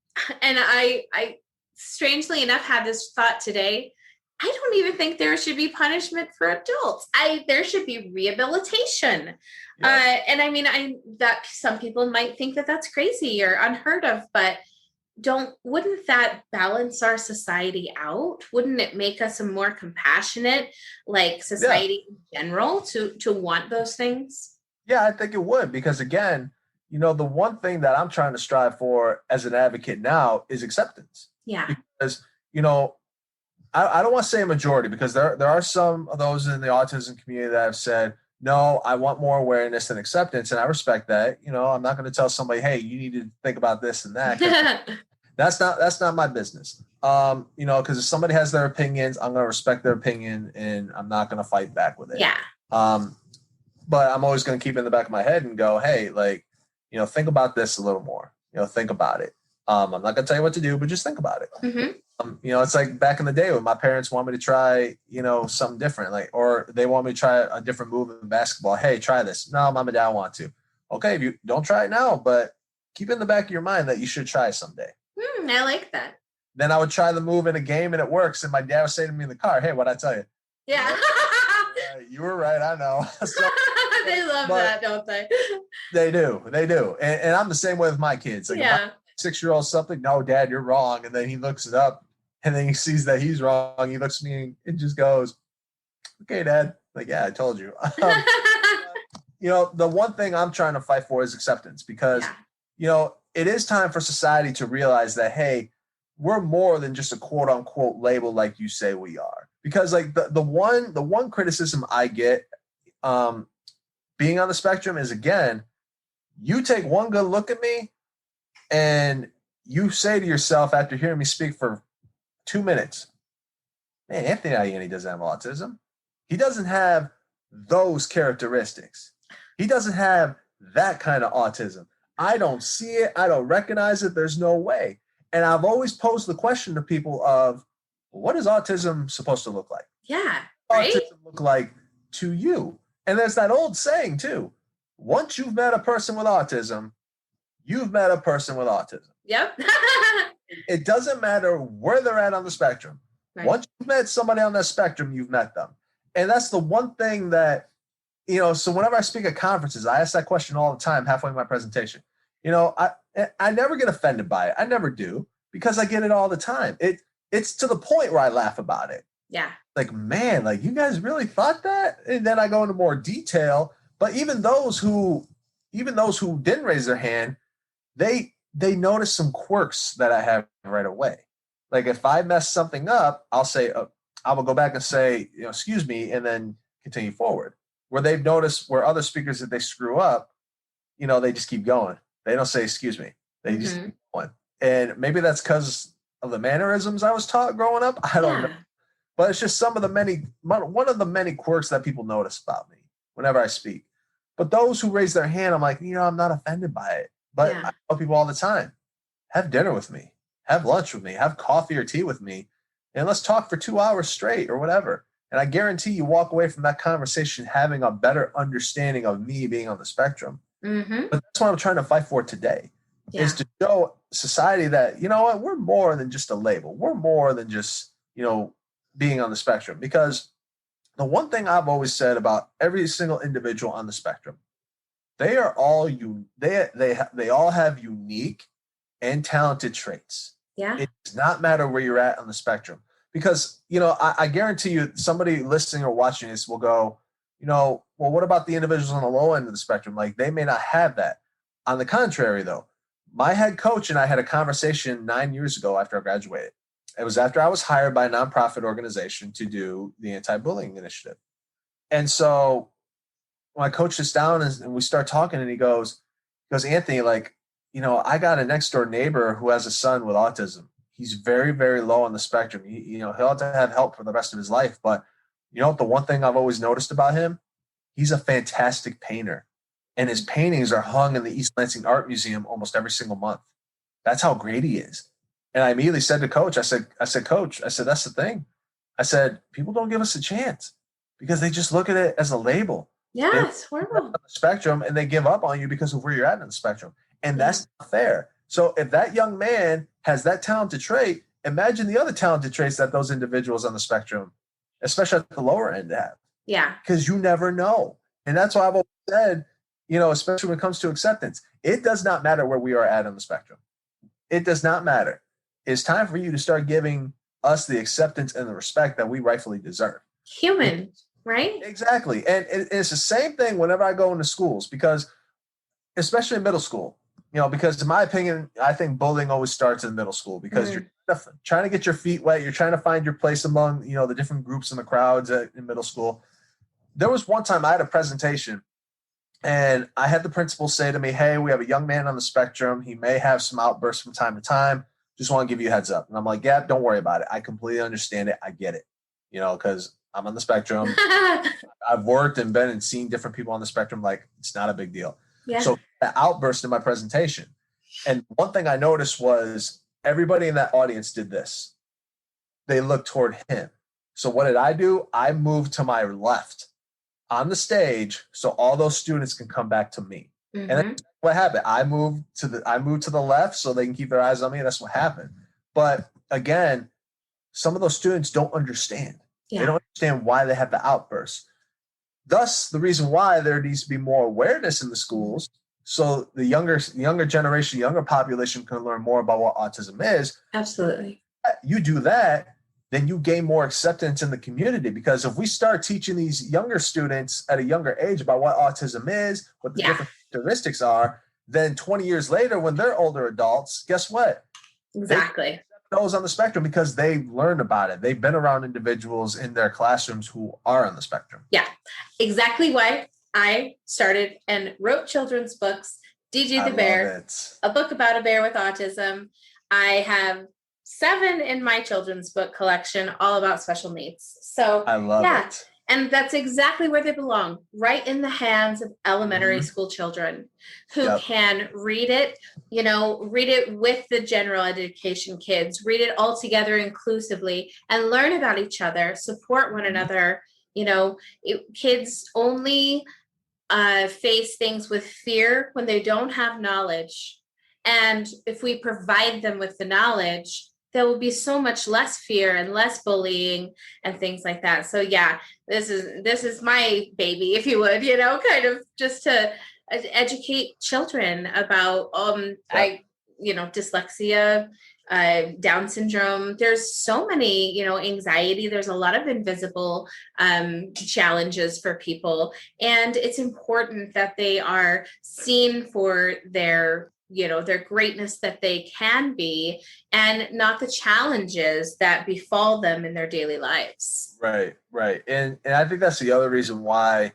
I strangely enough had this thought today. I don't even think there should be punishment for adults. There should be rehabilitation. Yeah. And I mean, that some people might think that that's crazy or unheard of, but wouldn't that balance our society out? Wouldn't it make us a more compassionate, like, society in general to want those things? Yeah, I think it would, because again, the one thing that I'm trying to strive for as an advocate now is acceptance. Yeah. Because, I don't want to say a majority, because there are some of those in the autism community that have said, no, I want more awareness and acceptance. And I respect that. I'm not going to tell somebody, hey, you need to think about this and that. That's not my business. Because if somebody has their opinions, I'm going to respect their opinion and I'm not going to fight back with it. Yeah. But I'm always going to keep it in the back of my head and go, hey, think about this a little more. Think about it. I'm not going to tell you what to do, but just think about it. Mm-hmm. It's like back in the day when my parents want me to try, something different, or they want me to try a different move in basketball. Hey, try this. No, mom and dad want to. Okay, if you don't try it now, but keep it in the back of your mind that you should try someday. I like that. Then I would try the move in a game and it works. And my dad would say to me in the car, hey, what'd I tell you? Yeah. You were right. I know. So, they love that, don't they? They do. And I'm the same way with my kids. Like, if my 6-year-old something, no, Dad, you're wrong. And then he looks it up and then he sees that he's wrong. He looks at me and just goes, okay, Dad. Like, yeah, I told you. The one thing I'm trying to fight for is acceptance, because, it is time for society to realize that, hey, we're more than just a quote unquote label like you say we are. Because like the one criticism I get being on the spectrum is, again, you take one good look at me and you say to yourself after hearing me speak for 2 minutes, man, Anthony Ianni doesn't have autism. He doesn't have those characteristics. He doesn't have that kind of autism. I don't see it. I don't recognize it. There's no way. And I've always posed the question to people of, what is autism supposed to look like? Yeah. Right? Autism look like to you? And there's that old saying too. Once you've met a person with autism, you've met a person with autism. Yep. It doesn't matter where they're at on the spectrum. Right. Once you've met somebody on that spectrum, you've met them. And that's the one thing that, so whenever I speak at conferences, I ask that question all the time, halfway in my presentation. I never get offended by it. I never do, because I get it all the time. It's to the point where I laugh about it. Yeah. Like, man, like, you guys really thought that? And then I go into more detail. But even those who didn't raise their hand, they notice some quirks that I have right away. Like, if I mess something up, I'll say, I will go back and say, excuse me, and then continue forward. where they've noticed where other speakers, that they screw up, they just keep going. They don't say, excuse me. They just keep going. And maybe that's because of the mannerisms I was taught growing up. I don't know. But it's just one of the many quirks that people notice about me whenever I speak. But those who raise their hand, I'm like, I'm not offended by it. But I tell people all the time, have dinner with me, have lunch with me, have coffee or tea with me, and let's talk for 2 hours straight or whatever. And I guarantee you walk away from that conversation having a better understanding of me being on the spectrum. But that's what I'm trying to fight for today, is to show society that, you know what, we're more than just a label. We're more than just, being on the spectrum. Because the one thing I've always said about every single individual on the spectrum, they are all they all have unique and talented traits. It does not matter where you're at on the spectrum. Because, I guarantee you somebody listening or watching this will go, well, what about the individuals on the low end of the spectrum? Like, they may not have that. On the contrary, though, my head coach and I had a conversation 9 years ago after I graduated. It was after I was hired by a nonprofit organization to do the anti-bullying initiative. And so when I coach us down and we start talking, and he goes, Anthony, like, I got a next door neighbor who has a son with autism. He's very, very low on the spectrum. He'll have to have help for the rest of his life. But the one thing I've always noticed about him, he's a fantastic painter. And his paintings are hung in the East Lansing Art Museum almost every single month. That's how great he is. And I immediately said to Coach, I said, Coach, that's the thing. I said, people don't give us a chance because they just look at it as a label. Yeah, it's horrible. On the spectrum, and they give up on you because of where you're at on the spectrum. And that's not fair. So if that young man has that talented trait, imagine the other talented traits that those individuals on the spectrum, especially at the lower end, have. Yeah. Because you never know. And that's why I've always said, especially when it comes to acceptance, it does not matter where we are at on the spectrum. It does not matter. It's time for you to start giving us the acceptance and the respect that we rightfully deserve. Human, right? Exactly. And it's the same thing whenever I go into schools, because especially in middle school, because in my opinion, I think bullying always starts in middle school, because you're trying to get your feet wet. You're trying to find your place among, the different groups and the crowds in middle school. There was one time I had a presentation, and I had the principal say to me, hey, we have a young man on the spectrum. He may have some outbursts from time to time. Just want to give you a heads up. And I'm like, yeah, don't worry about it. I completely understand it. I get it, because I'm on the spectrum. I've worked and been and seen different people on the spectrum. Like, it's not a big deal. Yeah. So the outburst in my presentation. And one thing I noticed was everybody in that audience did this. They looked toward him. So what did I do? I moved to my left on the stage so all those students can come back to me. And that's what happened. I moved to the left so they can keep their eyes on me. And that's what happened. But again, some of those students don't understand. Yeah. They don't understand why they have the outbursts. Thus, the reason why there needs to be more awareness in the schools, so the younger generation, younger population can learn more about what autism is. Absolutely. You do that, then you gain more acceptance in the community. Because if we start teaching these younger students at a younger age about what autism is, what the different characteristics are, then 20 years later, when they're older adults, guess what? Exactly. Those on the spectrum, because they learned about it. They've been around individuals in their classrooms who are on the spectrum. Yeah, exactly why I started and wrote children's books. DJ the Bear, a book about a bear with autism. I have 7 in my children's book collection, all about special needs. So I love it. And that's exactly where they belong, right in the hands of elementary school children who can read it, read it with the general education kids, read it all together inclusively, and learn about each other, support one another. Kids only face things with fear when they don't have knowledge. And if we provide them with the knowledge, there will be so much less fear and less bullying and things like that. So yeah, this is my baby, if you would, kind of just to educate children about dyslexia, Down syndrome. There's so many, anxiety. There's a lot of invisible challenges for people. And it's important that they are seen for their greatness that they can be, and not the challenges that befall them in their daily lives. Right. And I think that's the other reason why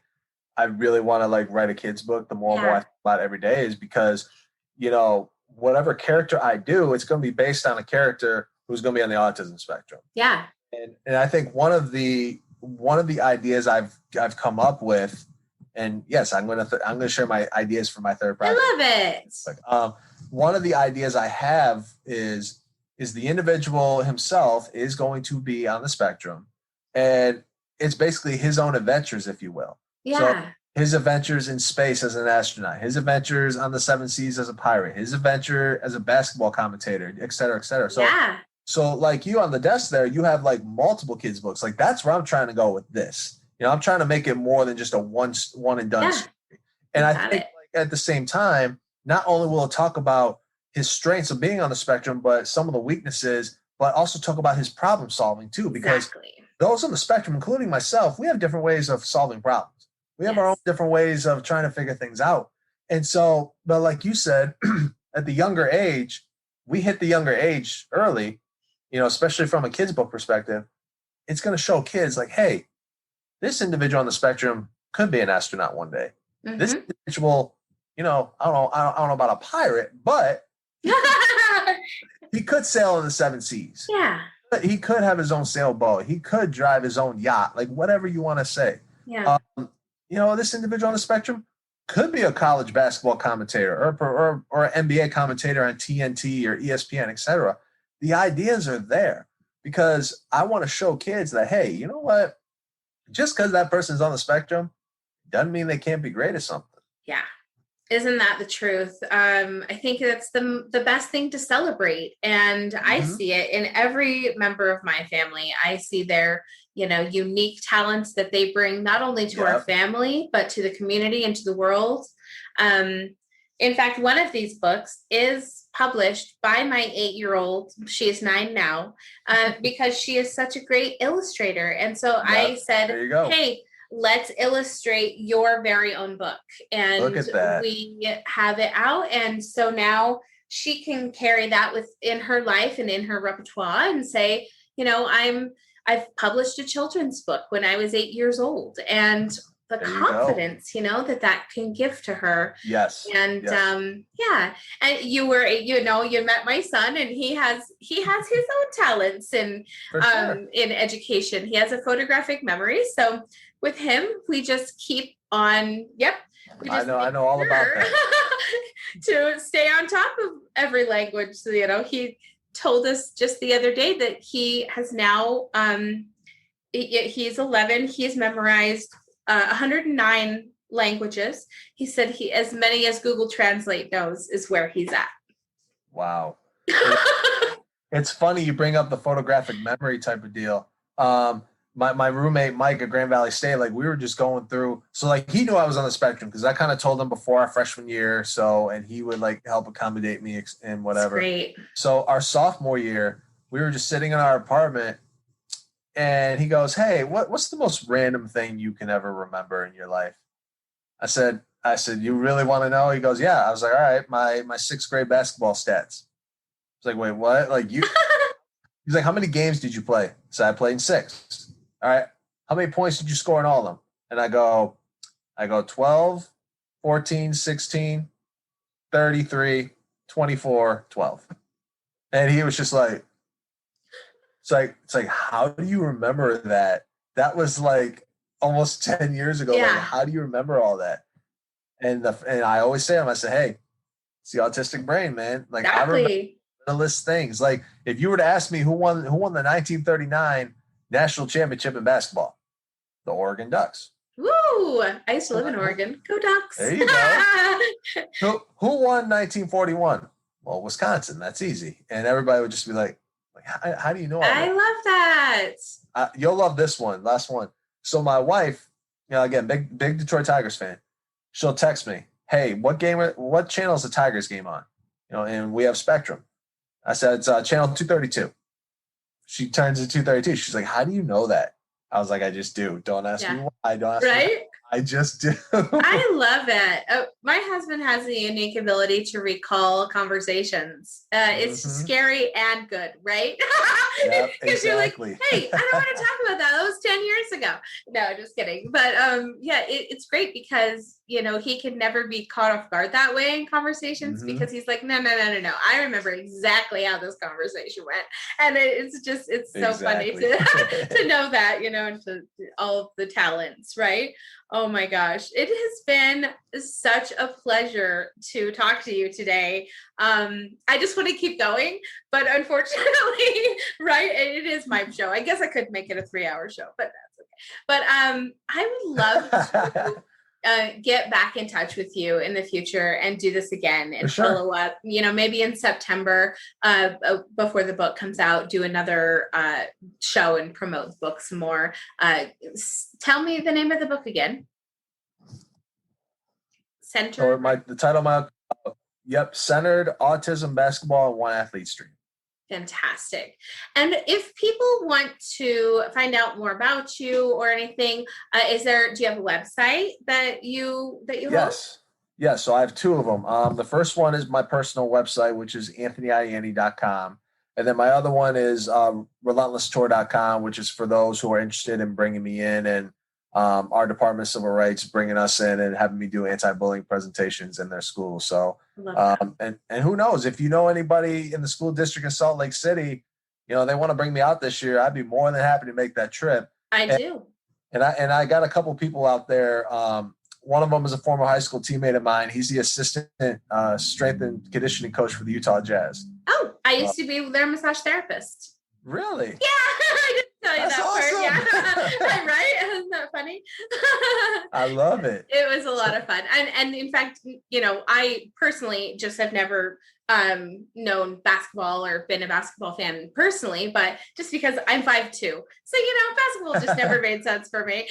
I really want to like write a kid's book, the more and more I Yeah. think about it every day, is because, you know, whatever character I do, it's going to be based on a character who's going to be on the autism spectrum. Yeah. And I think one of the ideas I've come up with, and yes, I'm gonna share my ideas for my third project. I love it. One of the ideas I have is the individual himself is going to be on the spectrum, and it's basically his own adventures, if you will. So Yeah. his adventures in space as an astronaut, his adventures on the seven seas as a pirate, his adventure as a basketball commentator, et cetera, et cetera. Yeah. So like you on the desk there, you have like multiple kids' books. Like that's where I'm trying to go with this. You know, I'm trying to make it more than just a one and done Yeah. story. And You I got think it. like, at the same time, not only will it talk about his strengths of being on the spectrum, but some of the weaknesses, but also talk about his problem solving too. Because Exactly. those on the spectrum, including myself, we have different ways of solving problems. We have our own Yes. different ways of trying to figure things out. And so, but like you said, at the younger age, we hit the younger age early, you know, especially from a kid's book perspective. It's going to show kids like, hey, this individual on the spectrum could be an astronaut one day. This Mm-hmm. individual, you know, I don't know about a pirate, but he could sail in the seven seas. Yeah. He could have his own sailboat. He could drive his own yacht, like whatever you want to say. Yeah. You know, this individual on the spectrum could be a college basketball commentator or an NBA commentator on TNT or ESPN, etc. The ideas are there because I want to show kids that, hey, you know what? Just because that person's on the spectrum doesn't mean they can't be great at something. Yeah. Isn't that the truth? I think that's the best thing to celebrate. And I see it in every member of my family. I see their, unique talents that they bring not only to our family, but to the community and to the world. In fact, one of these books is published by my 8-year-old. She is 9 now, because she is such a great illustrator. And so I said, hey, let's illustrate your very own book. And look at that. We have it out. And so now she can carry that within her life and in her repertoire and say, I've published a children's book when I was 8 years old. And the confidence, that can give to her. Yes. And yeah. And you met my son, and he has his own talents in education. He has a photographic memory. So with him, we just keep on. Yep. I know all about that. To stay on top of every language. So, he told us just the other day that he has now, he's 11. He's memorized 109 languages. He said as many as Google Translate knows is where he's at. Wow. It's funny you bring up the photographic memory type of deal. My roommate Mike at Grand Valley State, like we were just going through. So like he knew I was on the spectrum because I kind of told him before our freshman year. So, and he would like help accommodate me and whatever. That's great. So our sophomore year, we were just sitting in our apartment, and he goes, "Hey, what's the most random thing you can ever remember in your life?" I said, "You really want to know?" He goes, "Yeah." I was like, "All right, my sixth grade basketball stats." I was like, "Wait, what? Like you?" He's like, "How many games did you play?" So I played in 6. All right. How many points did you score in all of them? And I go 12, 14, 16, 33, 24, 12. And he was just like, it's like, how do you remember that? That was like almost 10 years ago. Yeah. Like, how do you remember all that? And I always say to him, I say, hey, it's the autistic brain, man. Like exactly. I remember to list things. Like if you were to ask me who won the 1939 national championship in basketball, the Oregon Ducks. Woo! I used to live in Oregon. Go Ducks! There you go. Who won 1941? Well, Wisconsin. That's easy. And everybody would just be like how do you know all that? I love that. You'll love this one. Last one. So my wife, again, big Detroit Tigers fan. She'll text me, "Hey, what channel is the Tigers game on?" And we have Spectrum. I said it's channel 232. She turns to 232. She's like, "How do you know that?" I was like, "I just do. Don't ask me why. Don't ask me. I just do. I love it. My husband has a unique ability to recall conversations. It's scary and good, right? Yep, Because you're like, exactly. hey, I don't want to talk about that. That was 10 years ago. No, just kidding. But yeah, it's great because, he can never be caught off guard that way in conversations because he's like, no. I remember exactly how this conversation went. And it's so funny to know that, and to all of the talents, right? Oh my gosh. It has been such a pleasure to talk to you today. I just want to keep going, but unfortunately, right, it is my show. I guess I could make it a 3-hour show, but that's okay. But I would love to get back in touch with you in the future and do this again and follow up, maybe in September before the book comes out, do another show and promote the book some more. Tell me the name of the book again. Centered Autism, Basketball, and One Athlete Stream. Fantastic. And if people want to find out more about you or anything, do you have a website that you Yes. Yes. So I have two of them. The first one is my personal website, which is anthonyianni.com. And then my other one is relentlesstour.com, which is for those who are interested in bringing me in, and our Department of Civil Rights bringing us in and having me do anti-bullying presentations in their school. So, and who knows, if you know anybody in the school district in Salt Lake City, they want to bring me out this year, I'd be more than happy to make that trip. I do. And I got a couple people out there. One of them is a former high school teammate of mine. He's the assistant strength and conditioning coach for the Utah Jazz. Oh, I used to be their massage therapist. Really? Yeah, I didn't tell you that awesome. part. Yeah, right? Isn't that funny? I love it. It was a lot of fun, and in fact, I personally just have never known basketball or been a basketball fan personally, but just because I'm 5'2", so basketball just never made sense for me.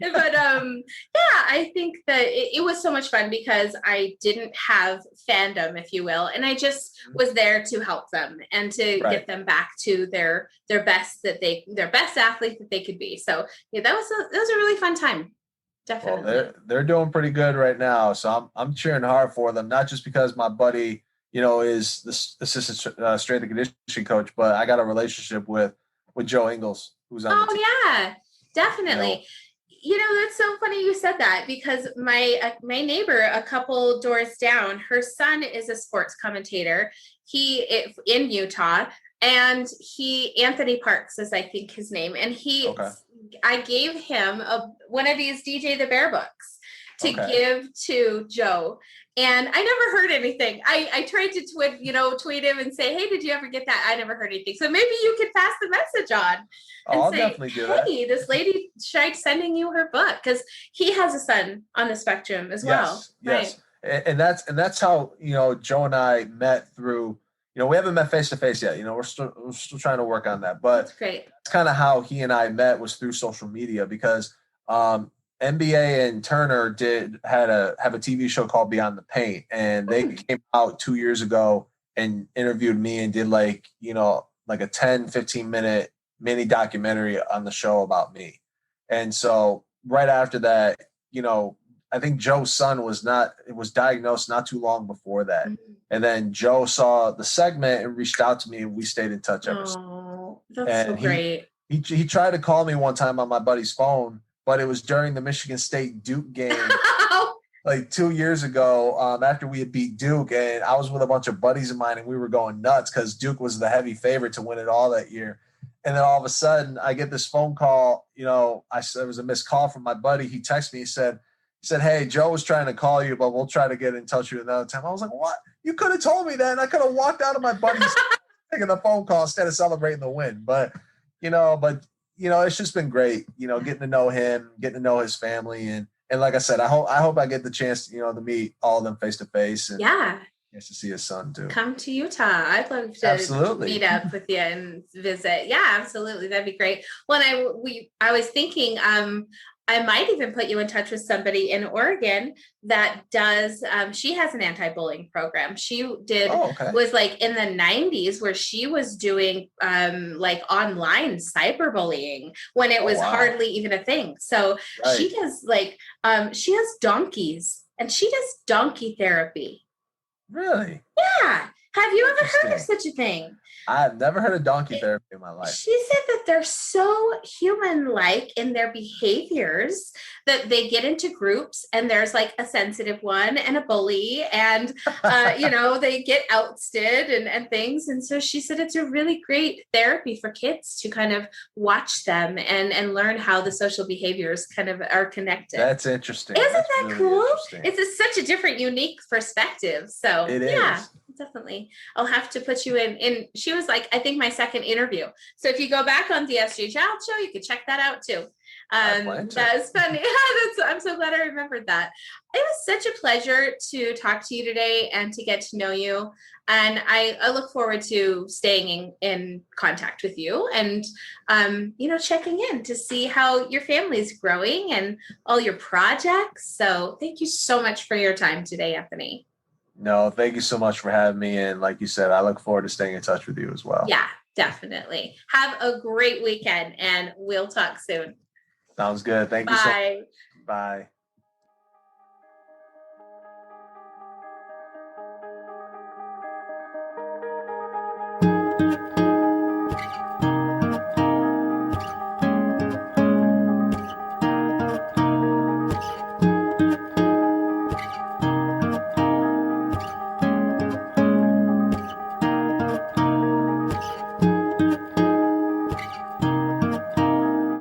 But yeah, I think that it was so much fun because I didn't have fandom, if you will, and I just was there to help them and to get them back to their best athlete that they could be. So yeah, that was a really fun time. Definitely. Well, they're doing pretty good right now, so I'm cheering hard for them. Not just because my buddy, is the assistant strength and conditioning coach, but I got a relationship with Joe Ingles, who's on the team. Yeah, definitely. That's so funny you said that, because my neighbor a couple doors down, her son is a sports commentator. He in Utah, and Anthony Parks is, I think, his name, and I gave him one of these DJ the Bear books to give to Joe. And I never heard anything. I tried to tweet him and say, hey, did you ever get that? I never heard anything. So maybe you could pass the message on and I'll say, definitely do that. Hey, this lady tried sending you her book, because he has a son on the spectrum as well. Yes. Right. And that's how, Joe and I met through, we haven't met face to face yet. We're still trying to work on that. But that's great. That's kind of how he and I met, was through social media, because NBA and Turner have a TV show called Beyond the Paint, and they came out 2 years ago and interviewed me and did like a 10-15 minute mini documentary on the show about me. And so right after that, I think Joe's son was diagnosed not too long before that. And then Joe saw the segment and reached out to me, and we stayed in touch ever since. Oh, that's so great. He tried to call me one time on my buddy's phone, but it was during the Michigan State Duke game like 2 years ago, after we had beat Duke, and I was with a bunch of buddies of mine, and we were going nuts because Duke was the heavy favorite to win it all that year. And then all of a sudden I get this phone call, I said it was a missed call from my buddy. He texted me, he said, hey, Joe was trying to call you, but we'll try to get in touch with you another time. I was like, what? You could have told me that, and I could have walked out of my buddy's taking the phone call instead of celebrating the win. But it's just been great, getting to know him, getting to know his family. And like I said, I hope I get the chance, to meet all of them face to face. And to see his son too. Come to Utah. I'd love to meet up with you and visit. Yeah, absolutely. That'd be great. Well, I was thinking, I might even put you in touch with somebody in Oregon that does, she has an anti-bullying program. She did, Oh, okay. was like in the 90s where she was doing like online cyberbullying when it Oh, was wow. hardly even a thing. So she Right. does like, she has donkeys and she does donkey therapy. Really Yeah. Have you ever heard of interesting. such a thing? I've never heard of donkey therapy in my life. She said that they're so human-like in their behaviors that they get into groups and there's like a sensitive one and a bully and they get ousted and things. And so she said it's a really great therapy for kids to kind of watch them and learn how the social behaviors kind of are connected. That's interesting. Isn't That's that really cool? interesting. Such a different, unique perspective. So It yeah, is. definitely. I'll have to put you in. She was like, I think my second interview. So if you go back on the SG Child Show, you could check that out too. I plan to. That was funny. I'm so glad I remembered that. It was such a pleasure to talk to you today and to get to know you. And I look forward to staying in contact with you and, checking in to see how your family's growing and all your projects. So thank you so much for your time today, Anthony. No, thank you so much for having me. And like you said, I look forward to staying in touch with you as well. Yeah, definitely. Have a great weekend and we'll talk soon. Sounds good. Thank you so much. Bye. Bye.